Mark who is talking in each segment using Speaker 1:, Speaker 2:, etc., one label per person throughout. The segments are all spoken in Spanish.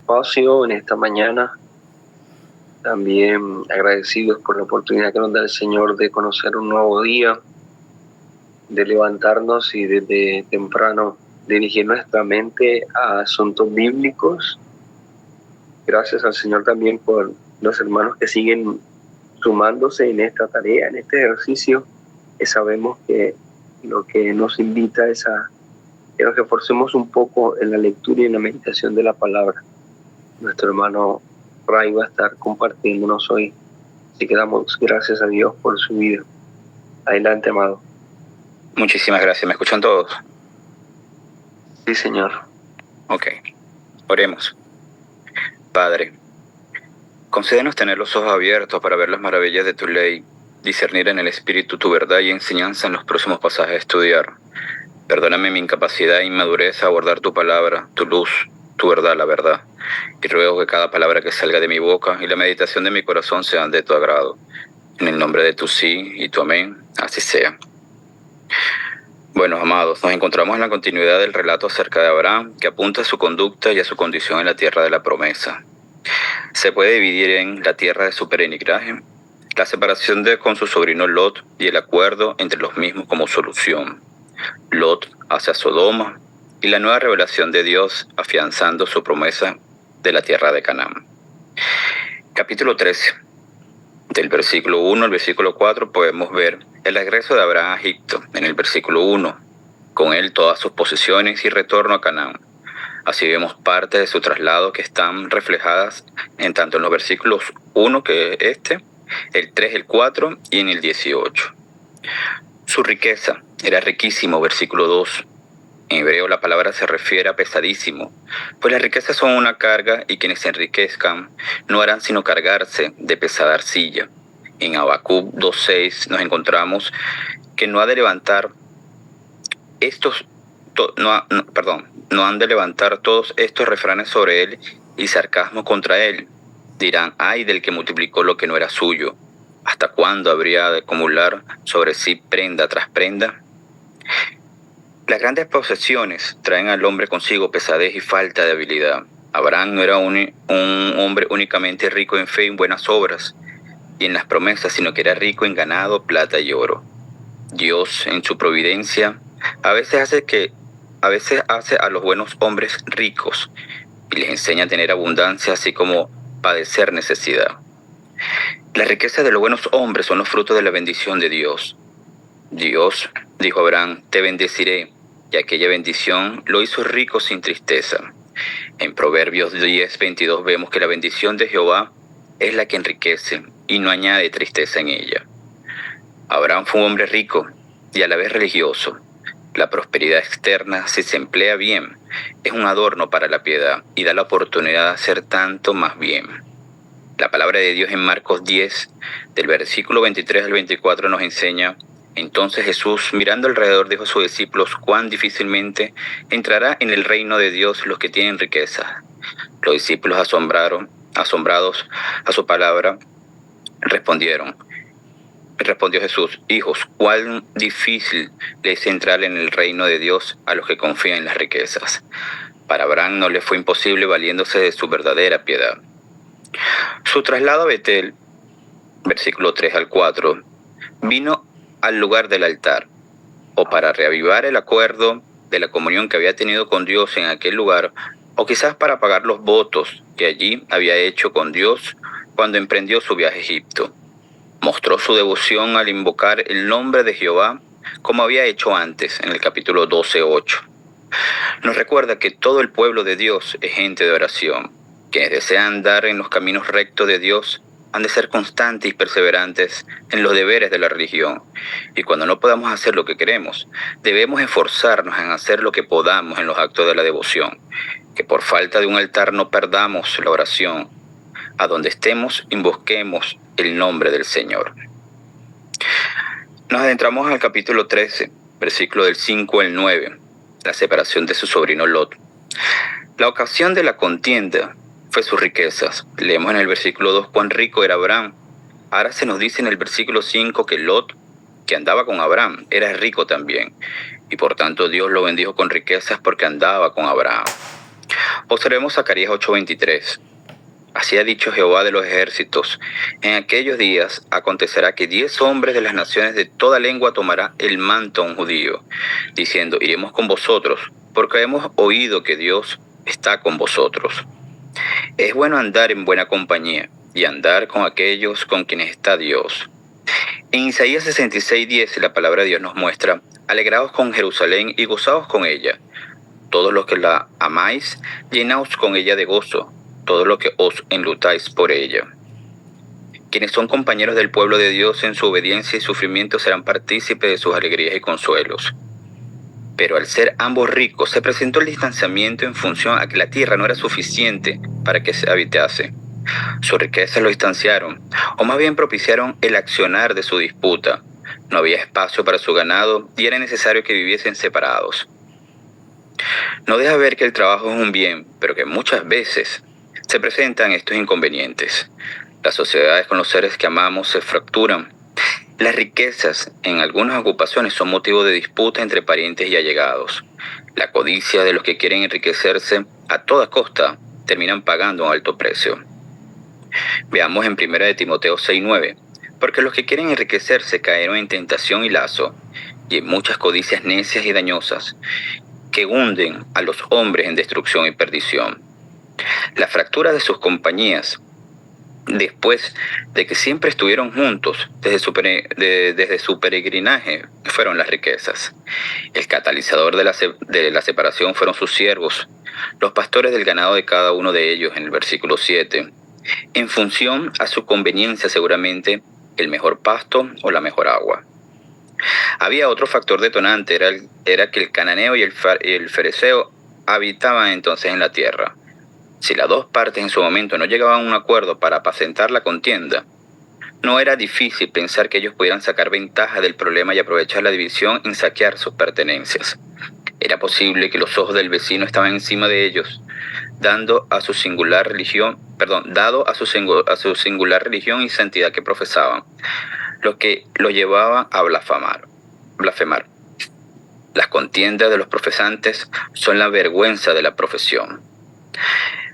Speaker 1: espacio en esta mañana. También agradecidos por la oportunidad que nos da el Señor de conocer un nuevo día, de levantarnos y desde temprano dirigir nuestra mente a asuntos bíblicos. Gracias al Señor también por los hermanos que siguen sumándose en esta tarea, en este ejercicio, que sabemos que lo que nos invita es a que nos esforcemos un poco en la lectura y en la meditación de la palabra. Nuestro hermano Ray va a estar compartiéndonos hoy. Así que damos gracias a Dios por su vida. Adelante, amado.
Speaker 2: Muchísimas gracias. ¿Me escuchan todos?
Speaker 1: Sí, Señor.
Speaker 2: Ok. Oremos. Padre, concédenos tener los ojos abiertos para ver las maravillas de tu ley, discernir en el Espíritu tu verdad y enseñanza en los próximos pasajes a estudiar. Perdóname mi incapacidad e inmadurez a abordar tu palabra, tu luz, tu verdad, la verdad. Y ruego que cada palabra que salga de mi boca y la meditación de mi corazón sean de tu agrado. En el nombre de tu sí y tu amén, así sea. Bueno, amados, nos encontramos en la continuidad del relato acerca de Abraham, que apunta a su conducta y a su condición en la tierra de la promesa. Se puede dividir en la tierra de su peregrinaje, la separación con su sobrino Lot y el acuerdo entre los mismos como solución. Lot hacia Sodoma y la nueva revelación de Dios afianzando su promesa de la tierra de Canaán. Capítulo 13. Del versículo 1 al versículo 4 podemos ver el regreso de Abraham a Egipto en el versículo 1, con él todas sus posesiones y retorno a Canaán. Así vemos parte de su traslado que están reflejadas en tanto en los versículos 1, que es el 3, el 4 y en el 18. Su riqueza era riquísimo, versículo 2. En hebreo la palabra se refiere a pesadísimo, pues las riquezas son una carga y quienes se enriquezcan no harán sino cargarse de pesada arcilla. En Habacuc 2:6 nos encontramos que no han de levantar todos estos refranes sobre él y sarcasmo contra él. Dirán, ay del que multiplicó lo que no era suyo. ¿Hasta cuándo habría de acumular sobre sí prenda tras prenda? Las grandes posesiones traen al hombre consigo pesadez y falta de habilidad. Abraham no era un hombre únicamente rico en fe y en buenas obras y en las promesas, sino que era rico en ganado, plata y oro. Dios, en su providencia, a veces hace a los buenos hombres ricos y les enseña a tener abundancia, así como padecer necesidad. Las riquezas de los buenos hombres son los frutos de la bendición de Dios. Dios, dijo Abraham, te bendeciré, y aquella bendición lo hizo rico sin tristeza. En Proverbios 10:22 vemos que la bendición de Jehová es la que enriquece y no añade tristeza en ella. Abraham fue un hombre rico y a la vez religioso. La prosperidad externa, si se emplea bien, es un adorno para la piedad y da la oportunidad de hacer tanto más bien. La palabra de Dios en Marcos 10, del versículo 23 al 24 nos enseña: entonces Jesús, mirando alrededor, dijo a sus discípulos cuán difícilmente entrará en el reino de Dios los que tienen riqueza. Los discípulos, asombrados a su palabra, respondió Jesús, hijos, cuán difícil les es entrar en el reino de Dios a los que confían en las riquezas. Para Abraham no le fue imposible valiéndose de su verdadera piedad. Su traslado a Betel, versículo 3 al 4, vino al lugar del altar, o para reavivar el acuerdo de la comunión que había tenido con Dios en aquel lugar, o quizás para pagar los votos que allí había hecho con Dios cuando emprendió su viaje a Egipto. Mostró su devoción al invocar el nombre de Jehová, como había hecho antes en el capítulo 12:8. Nos recuerda que todo el pueblo de Dios es gente de oración. Quienes desean andar en los caminos rectos de Dios han de ser constantes y perseverantes en los deberes de la religión. Y cuando no podamos hacer lo que queremos, debemos esforzarnos en hacer lo que podamos en los actos de la devoción. Que por falta de un altar no perdamos la oración. A donde estemos, invoquemos el nombre del Señor. Nos adentramos al capítulo 13, versículo del 5 al 9, la separación de su sobrino Lot. La ocasión de la contienda fue sus riquezas. Leemos en el versículo 2 cuán rico era Abraham. Ahora se nos dice en el versículo 5 que Lot, que andaba con Abraham, era rico también. Y por tanto Dios lo bendijo con riquezas porque andaba con Abraham. Observemos Zacarías 8:23. Así ha dicho Jehová de los ejércitos: en aquellos días acontecerá que 10 hombres de las naciones de toda lengua tomará el manto a un judío, diciendo: iremos con vosotros, porque hemos oído que Dios está con vosotros. Es bueno andar en buena compañía y andar con aquellos con quienes está Dios. En Isaías 66:10 la palabra de Dios nos muestra: alegraos con Jerusalén y gozaos con ella. Todos los que la amáis, llenaos con ella de gozo, todos los que os enlutáis por ella. Quienes son compañeros del pueblo de Dios en su obediencia y sufrimiento serán partícipes de sus alegrías y consuelos. Pero al ser ambos ricos, se presentó el distanciamiento en función a que la tierra no era suficiente para que se habitase. Sus riquezas lo distanciaron, o más bien propiciaron el accionar de su disputa. No había espacio para su ganado y era necesario que viviesen separados. No deja ver que el trabajo es un bien, pero que muchas veces se presentan estos inconvenientes. Las sociedades con los seres que amamos se fracturan. Las riquezas en algunas ocupaciones son motivo de disputa entre parientes y allegados. La codicia de los que quieren enriquecerse a toda costa terminan pagando un alto precio. Veamos en 1 Timoteo 6:9. Porque los que quieren enriquecerse cayeron en tentación y lazo, y en muchas codicias necias y dañosas, que hunden a los hombres en destrucción y perdición. La fractura de sus compañías, después de que siempre estuvieron juntos desde su peregrinaje, fueron las riquezas. El catalizador de la separación fueron sus siervos, los pastores del ganado de cada uno de ellos, en el versículo 7. En función a su conveniencia, seguramente, el mejor pasto o la mejor agua. Había otro factor detonante, era que el cananeo y el fereceo habitaban entonces en la tierra. Si las dos partes en su momento no llegaban a un acuerdo para apacentar la contienda, no era difícil pensar que ellos pudieran sacar ventaja del problema y aprovechar la división en saquear sus pertenencias. Era posible que los ojos del vecino estaban encima de ellos, dado a su singular religión y santidad que profesaban, lo que lo llevaba a blasfemar. Las contiendas de los profesantes son la vergüenza de la profesión.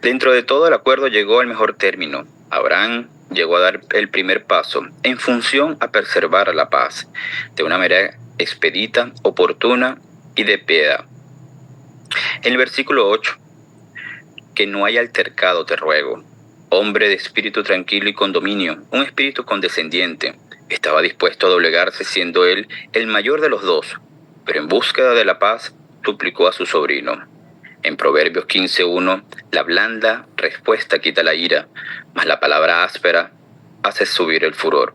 Speaker 2: Dentro de todo el acuerdo llegó al mejor término. Abraham llegó a dar el primer paso en función a preservar la paz, de una manera expedita, oportuna y de piedad. En el versículo 8, que no haya altercado te ruego, hombre de espíritu tranquilo y con dominio, un espíritu condescendiente. Estaba dispuesto a doblegarse siendo él el mayor de los dos, pero en búsqueda de la paz suplicó a su sobrino. En Proverbios 15:1, la blanda respuesta quita la ira, mas la palabra áspera hace subir el furor.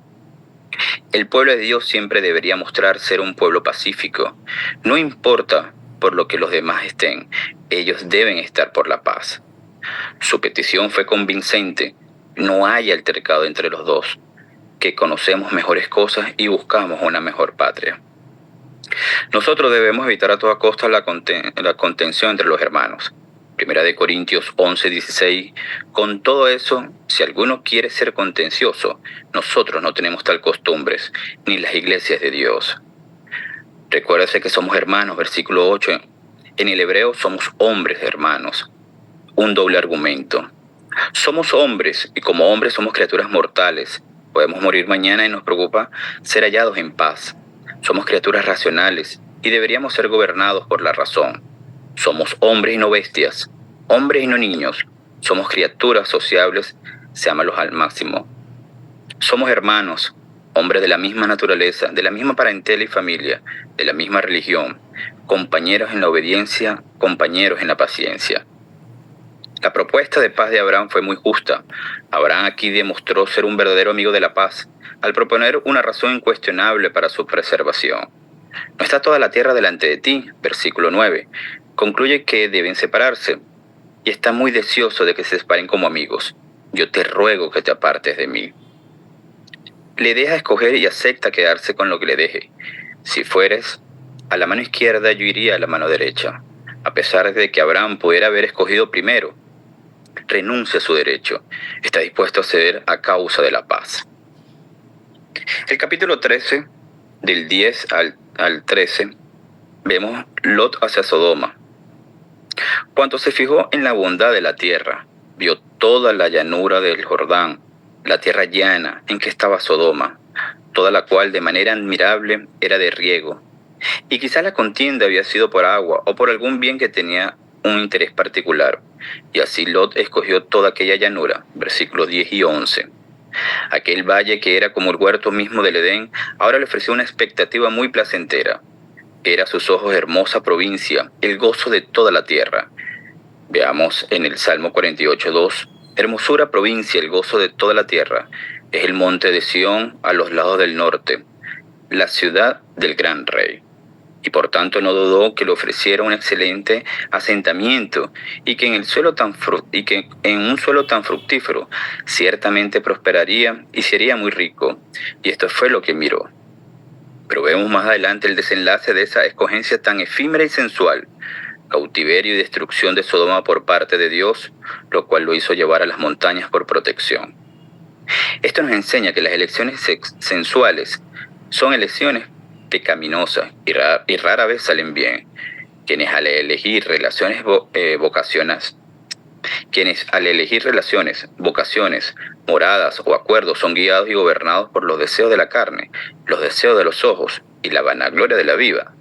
Speaker 2: El pueblo de Dios siempre debería mostrar ser un pueblo pacífico. No importa por lo que los demás estén, ellos deben estar por la paz. Su petición fue convincente. No hay altercado entre los dos, que conocemos mejores cosas y buscamos una mejor patria. Nosotros debemos evitar a toda costa la contención entre los hermanos. 1 Corintios 11:16. Con todo eso, si alguno quiere ser contencioso, nosotros no tenemos tal costumbres, ni las iglesias de Dios. Recuérdese que somos hermanos, versículo 8. En el hebreo somos hombres hermanos. Un doble argumento. Somos hombres y como hombres somos criaturas mortales. Podemos morir mañana y nos preocupa ser hallados en paz. Somos criaturas racionales y deberíamos ser gobernados por la razón. Somos hombres y no bestias, hombres y no niños. Somos criaturas sociables, seámoslos al máximo. Somos hermanos, hombres de la misma naturaleza, de la misma parentela y familia, de la misma religión, compañeros en la obediencia, compañeros en la paciencia. La propuesta de paz de Abraham fue muy justa. Abraham aquí demostró ser un verdadero amigo de la paz, al proponer una razón incuestionable para su preservación. No está toda la tierra delante de ti, versículo 9. Concluye que deben separarse, y está muy deseoso de que se separen como amigos. Yo te ruego que te apartes de mí. Le deja escoger y acepta quedarse con lo que le deje. Si fueres a la mano izquierda, yo iría a la mano derecha. A pesar de que Abraham pudiera haber escogido primero, renuncia a su derecho. Está dispuesto a ceder a causa de la paz. El capítulo 13, del 10 al 13, vemos Lot hacia Sodoma. Cuando se fijó en la bondad de la tierra, vio toda la llanura del Jordán, la tierra llana en que estaba Sodoma, toda la cual de manera admirable era de riego. Y quizá la contienda había sido por agua o por algún bien que tenía un interés particular. Y así Lot escogió toda aquella llanura, versículos 10 y 11. Aquel valle que era como el huerto mismo del Edén, ahora le ofreció una expectativa muy placentera. Era a sus ojos hermosa provincia, el gozo de toda la tierra. Veamos en el Salmo 48:2. Hermosura provincia, el gozo de toda la tierra. Es el monte de Sión a los lados del norte, la ciudad del gran rey. Y por tanto no dudó que le ofreciera un excelente asentamiento y que en un suelo tan fructífero ciertamente prosperaría y sería muy rico. Y esto fue lo que miró. Pero vemos más adelante el desenlace de esa escogencia tan efímera y sensual. Cautiverio y destrucción de Sodoma por parte de Dios, lo cual lo hizo llevar a las montañas por protección. Esto nos enseña que las elecciones sensuales son elecciones pecaminosas y rara vez salen bien. Quienes al elegir relaciones, vocaciones, moradas o acuerdos son guiados y gobernados por los deseos de la carne, los deseos de los ojos y la vanagloria de la vida.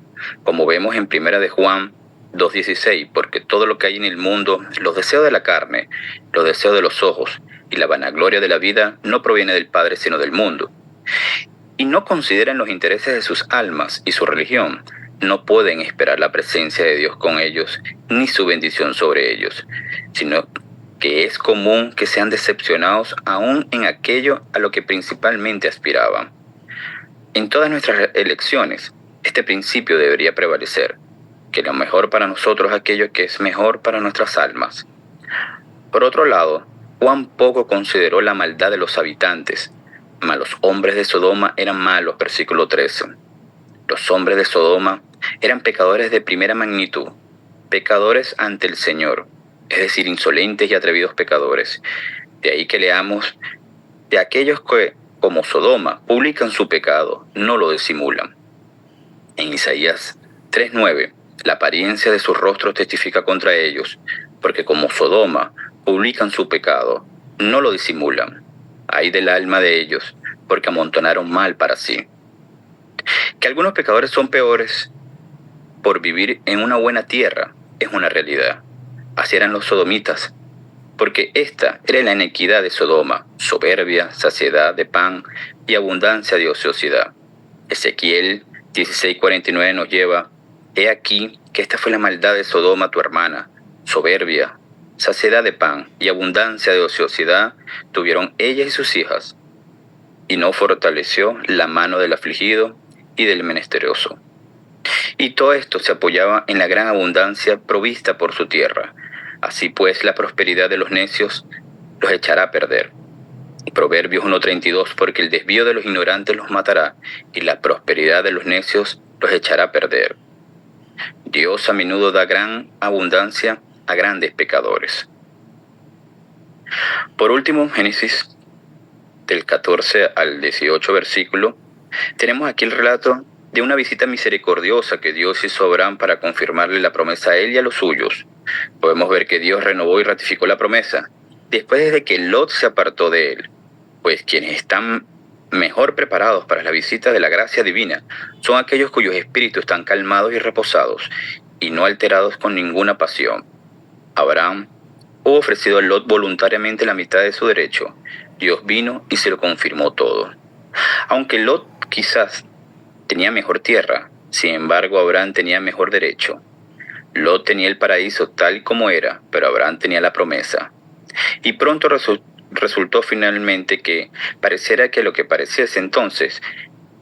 Speaker 2: Como vemos en 1 de Juan 2:16, porque todo lo que hay en el mundo, los deseos de la carne, los deseos de los ojos y la vanagloria de la vida no proviene del Padre sino del mundo. Y no consideran los intereses de sus almas y su religión, no pueden esperar la presencia de Dios con ellos, ni su bendición sobre ellos, sino que es común que sean decepcionados aún en aquello a lo que principalmente aspiraban. En todas nuestras elecciones, este principio debería prevalecer, que lo mejor para nosotros es aquello que es mejor para nuestras almas. Por otro lado, cuán poco consideró la maldad de los habitantes. Mas los hombres de Sodoma eran malos, versículo 13. Los hombres de Sodoma eran pecadores de primera magnitud, pecadores ante el Señor, es decir, insolentes y atrevidos pecadores. De ahí que leamos de aquellos que, como Sodoma, publican su pecado, no lo disimulan. En Isaías 3:9, la apariencia de sus rostros testifica contra ellos, porque como Sodoma, publican su pecado, no lo disimulan. Ay del alma de ellos, porque amontonaron mal para sí. Que algunos pecadores son peores por vivir en una buena tierra es una realidad. Así eran los sodomitas, porque esta era la iniquidad de Sodoma, soberbia, saciedad de pan y abundancia de ociosidad. Ezequiel 16:49 nos lleva: he aquí que esta fue la maldad de Sodoma tu hermana, soberbia, saciedad de pan y abundancia de ociosidad tuvieron ella y sus hijas, y no fortaleció la mano del afligido y del menesteroso. Y todo esto se apoyaba en la gran abundancia provista por su tierra. Así pues, la prosperidad de los necios los echará a perder. Proverbios 1:32, porque el desvío de los ignorantes los matará, y la prosperidad de los necios los echará a perder. Dios a menudo da gran abundancia a grandes pecadores. Por último, Génesis del 14 al 18 versículo, tenemos aquí el relato de una visita misericordiosa que Dios hizo a Abraham para confirmarle la promesa a él y a los suyos. Podemos ver que Dios renovó y ratificó la promesa, después de que Lot se apartó de él, pues quienes están mejor preparados para la visita de la gracia divina son aquellos cuyos espíritus están calmados y reposados, y no alterados con ninguna pasión. Abraham hubo ofrecido a Lot voluntariamente la mitad de su derecho. Dios vino y se lo confirmó todo. Aunque Lot quizás tenía mejor tierra, sin embargo Abraham tenía mejor derecho. Lot tenía el paraíso tal como era, pero Abraham tenía la promesa. Y pronto resultó finalmente que pareciera que lo que pareciese entonces,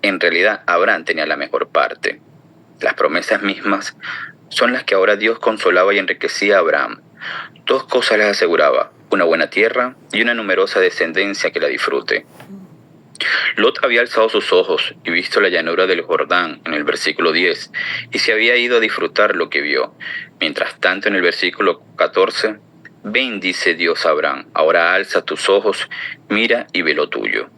Speaker 2: en realidad Abraham tenía la mejor parte. Las promesas mismas son las que ahora Dios consolaba y enriquecía a Abraham. Dos cosas les aseguraba: una buena tierra y una numerosa descendencia que la disfrute. Lot había alzado sus ojos y visto la llanura del Jordán en el versículo 10, y se había ido a disfrutar lo que vio. Mientras tanto, en el versículo 14, ven, dice Dios a Abraham, ahora alza tus ojos, mira y ve lo tuyo.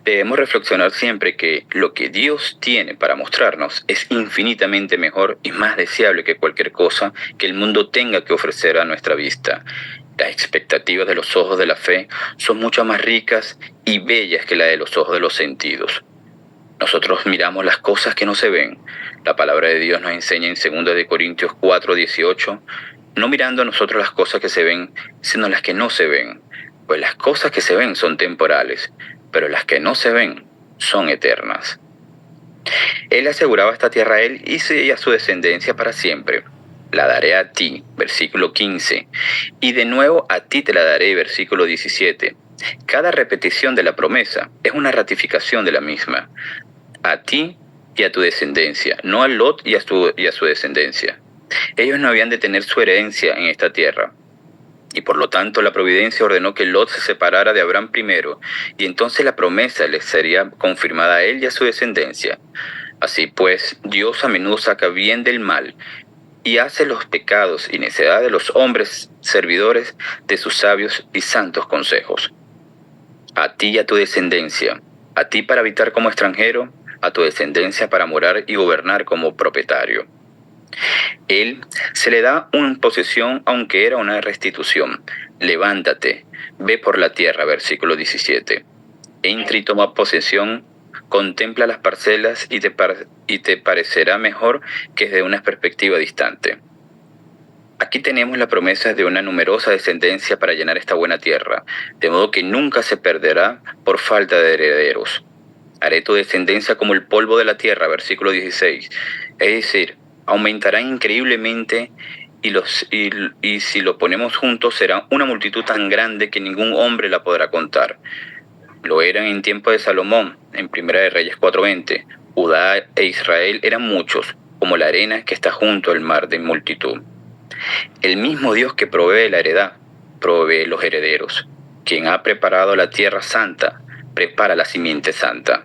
Speaker 2: Debemos reflexionar siempre que lo que Dios tiene para mostrarnos es infinitamente mejor y más deseable que cualquier cosa que el mundo tenga que ofrecer a nuestra vista. Las expectativas de los ojos de la fe son mucho más ricas y bellas que las de los ojos de los sentidos. Nosotros miramos las cosas que no se ven. La palabra de Dios nos enseña en 2 Corintios 4:18, no mirando a nosotros las cosas que se ven, sino las que no se ven. Pues las cosas que se ven son temporales, pero las que no se ven son eternas. Él aseguraba esta tierra a él y a su descendencia para siempre. La daré a ti, versículo 15, y de nuevo a ti te la daré, versículo 17. Cada repetición de la promesa es una ratificación de la misma. A ti y a tu descendencia, no a Lot y a su descendencia. Ellos no habían de tener su herencia en esta tierra. Y por lo tanto la providencia ordenó que Lot se separara de Abraham primero, y entonces la promesa le sería confirmada a él y a su descendencia. Así pues, Dios a menudo saca bien del mal, y hace los pecados y necedad de los hombres servidores de sus sabios y santos consejos. A ti y a tu descendencia, a ti para habitar como extranjero, a tu descendencia para morar y gobernar como propietario. Él se le da una posesión aunque era una restitución. Levántate, ve por la tierra, versículo 17. Entra y toma posesión, contempla las parcelas y te parecerá mejor que desde una perspectiva distante. Aquí tenemos la promesa de una numerosa descendencia para llenar esta buena tierra, de modo que nunca se perderá por falta de herederos. Haré tu descendencia como el polvo de la tierra, versículo 16. Es decir, aumentarán increíblemente y si lo ponemos juntos será una multitud tan grande que ningún hombre la podrá contar. Lo eran en tiempo de Salomón, en Primera de Reyes 4:20. Judá e Israel eran muchos, como la arena que está junto al mar de multitud. El mismo Dios que provee la heredad, provee los herederos. Quien ha preparado la tierra santa, prepara la simiente santa.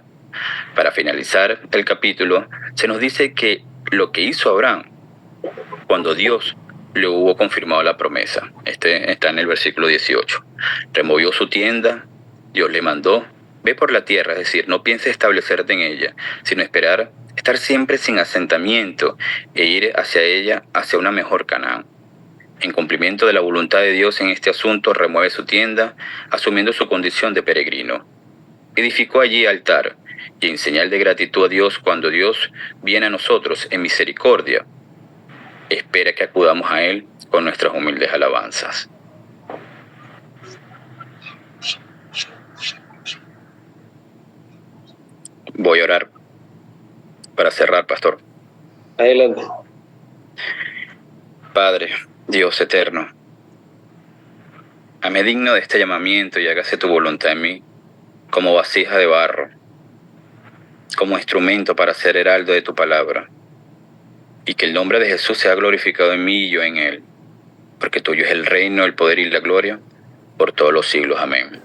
Speaker 2: Para finalizar el capítulo, se nos dice que lo que hizo Abraham cuando Dios le hubo confirmado la promesa. Está en el versículo 18. Removió su tienda, Dios le mandó, ve por la tierra, es decir, no pienses establecerte en ella, sino esperar estar siempre sin asentamiento e ir hacia ella, hacia una mejor Canaán. En cumplimiento de la voluntad de Dios en este asunto, remueve su tienda, asumiendo su condición de peregrino. Edificó allí altar, y en señal de gratitud a Dios cuando Dios viene a nosotros en misericordia, espera que acudamos a Él con nuestras humildes alabanzas. Voy a orar para cerrar, pastor.
Speaker 1: Adelante.
Speaker 2: Padre, Dios eterno, hame digno de este llamamiento y hágase tu voluntad en mí, como vasija de barro, como instrumento para ser heraldo de tu palabra, y que el nombre de Jesús sea glorificado en mí y yo en él, porque tuyo es el reino, el poder y la gloria, por todos los siglos. Amén.